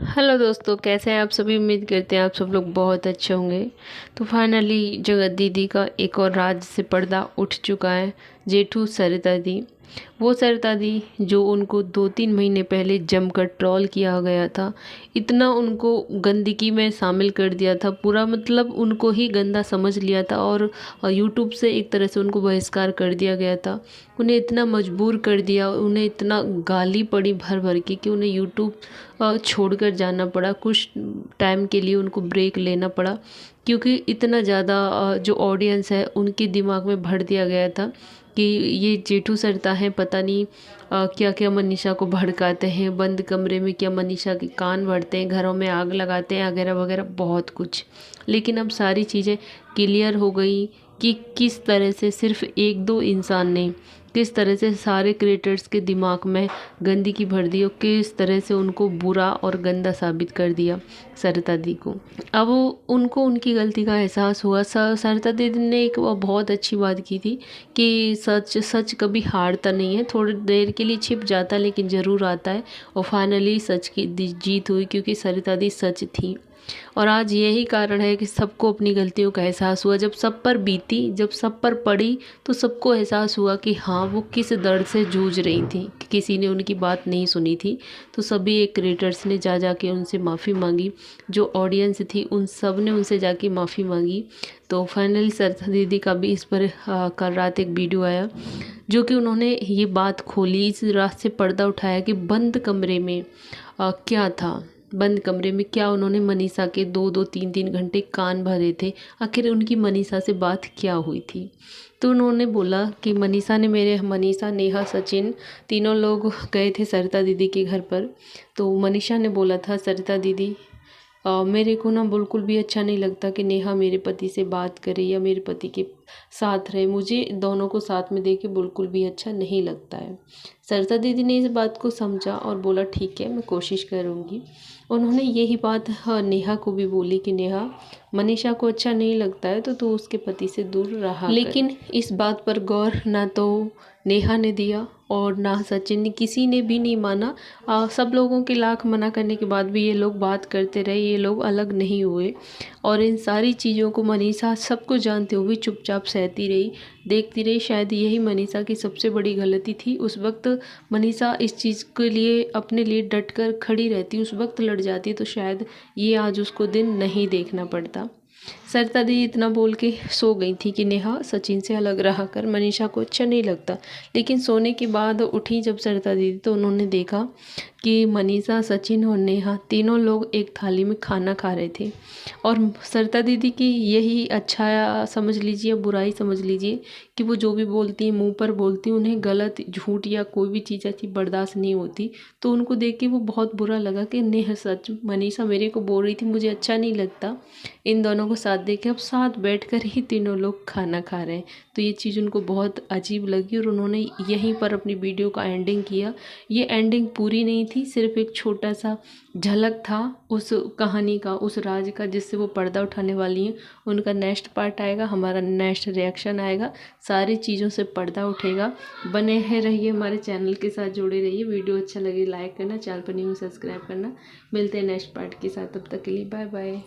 Hello दोस्तों, कैसे हैं आप सभी। उम्मीद करते हैं आप सब लोग बहुत अच्छे होंगे। तो फाइनली जगत दीदी का एक और राज से पर्दा उठ चुका है। जेठू सरिता दी, वो सरिता दी जो उनको 2-3 महीने पहले जमकर ट्रोल किया गया था, इतना उनको गंदगी में शामिल कर दिया था, पूरा मतलब उनको ही गंदा समझ लिया था और यूट्यूब से एक तरह से उनको बहिष्कार कर दिया गया था। उन्हें इतना मजबूर कर दिया, उन्हें इतना गाली पड़ी भर भर के कि उन्हें यूट्यूब छोड़कर जाना पड़ा। कुछ टाइम के लिए उनको ब्रेक लेना पड़ा क्योंकि इतना ज़्यादा जो ऑडियंस है उनके दिमाग में भर दिया गया था कि ये जेठू सरिता हैं, पता नहीं क्या क्या मनीषा को भड़काते हैं, बंद कमरे में क्या मनीषा के कान भरते हैं, घरों में आग लगाते हैं वगैरह वगैरह बहुत कुछ। लेकिन अब सारी चीज़ें क्लियर हो गई कि किस तरह से सिर्फ एक दो इंसान ने किस तरह से सारे क्रिएटर्स के दिमाग में गंदगी भर दी और किस तरह से उनको बुरा और गंदा साबित कर दिया सरिता दी को। अब उनको उनकी गलती का एहसास हुआ। सरिता दीदी ने एक वो बहुत अच्छी बात की थी कि सच सच कभी हारता नहीं है, थोड़ी देर के लिए छिप जाता है लेकिन ज़रूर आता है। और फाइनली सच की जीत हुई क्योंकि सरिता दी सच थी। और आज यही कारण है कि सबको अपनी गलतियों का एहसास हुआ। जब सब पर बीती, जब सब पर पड़ी, तो सबको एहसास हुआ कि हाँ, वो किस दर्द से जूझ रही थी, कि किसी ने उनकी बात नहीं सुनी थी। तो सभी एक क्रिएटर्स ने जा के उनसे माफ़ी मांगी, जो ऑडियंस थी उन सब ने उनसे जाके माफ़ी मांगी। तो फाइनली सरिता दीदी का भी इस पर कल रात एक वीडियो आया जो कि उन्होंने ये बात खोली, इस रात से पर्दा उठाया कि बंद कमरे में क्या था, बंद कमरे में क्या उन्होंने मनीषा के 2-2 3-3 घंटे कान भरे थे, आखिर उनकी मनीषा से बात क्या हुई थी। तो उन्होंने बोला कि मनीषा, नेहा, सचिन तीनों लोग गए थे सरिता दीदी के घर पर। तो मनीषा ने बोला था, सरिता दीदी मेरे को ना बिल्कुल भी अच्छा नहीं लगता कि नेहा मेरे पति से बात करे या मेरे पति के साथ रहे, मुझे दोनों को साथ में देख के बिल्कुल भी अच्छा नहीं लगता है। सरिता दीदी ने इस बात को समझा और बोला ठीक है, मैं कोशिश करूँगी। उन्होंने यही बात नेहा को भी बोली कि नेहा, मनीषा को अच्छा नहीं लगता है तो तू उसके पति से दूर रहा कर। लेकिन इस बात पर गौर ना तो नेहा ने दिया और ना सचिन ने, किसी ने भी नहीं माना। सब लोगों के लाख मना करने के बाद भी ये लोग बात करते रहे, ये लोग अलग नहीं हुए। और इन सारी चीज़ों को मनीषा सब कुछ जानते हुए चुपचाप सहती रही, देखती रही। शायद यही मनीषा की सबसे बड़ी गलती थी। उस वक्त मनीषा इस चीज़ के लिए अपने लिए डट कर खड़ी रहती, उस वक्त लड़ जाती, तो शायद ये आज उसको दिन नहीं देखना पड़ता। सरिता दी इतना बोल के सो गई थी कि नेहा सचिन से अलग रहा कर, मनीषा को अच्छा नहीं लगता। लेकिन सोने के बाद उठी जब सरिता दीदी, तो उन्होंने देखा कि मनीषा, सचिन और नेहा तीनों लोग एक थाली में खाना खा रहे थे। और सरिता दीदी की यही अच्छा समझ लीजिए, बुराई समझ लीजिए कि वो जो भी बोलती हैं मुंह पर बोलती हैं, उन्हें गलत, झूठ या कोई भी चीज़ ऐसी बर्दाश्त नहीं होती। तो उनको देख के वो बहुत बुरा लगा कि नेहा, सच मनीषा मेरे को बोल रही थी मुझे अच्छा नहीं लगता, इन दोनों को साथ देख के अब साथ बैठकर ही तीनों लोग खाना खा रहे हैं। तो ये चीज़ उनको बहुत अजीब लगी और उन्होंने यहीं पर अपनी वीडियो का एंडिंग किया। ये एंडिंग पूरी नहीं थी, सिर्फ एक छोटा सा झलक था उस कहानी का, उस राज का जिससे वो पर्दा उठाने वाली हैं। उनका नेक्स्ट पार्ट आएगा, हमारा नेक्स्ट रिएक्शन आएगा, सारी चीज़ों से पर्दा उठेगा। बने हैं रहिए हमारे चैनल के साथ, जुड़े रहिए। वीडियो अच्छा लगे लाइक करना, चैनल पर न्यू सब्सक्राइब करना। मिलते हैं नेक्स्ट पार्ट के साथ, तब तक के लिए बाय बाय।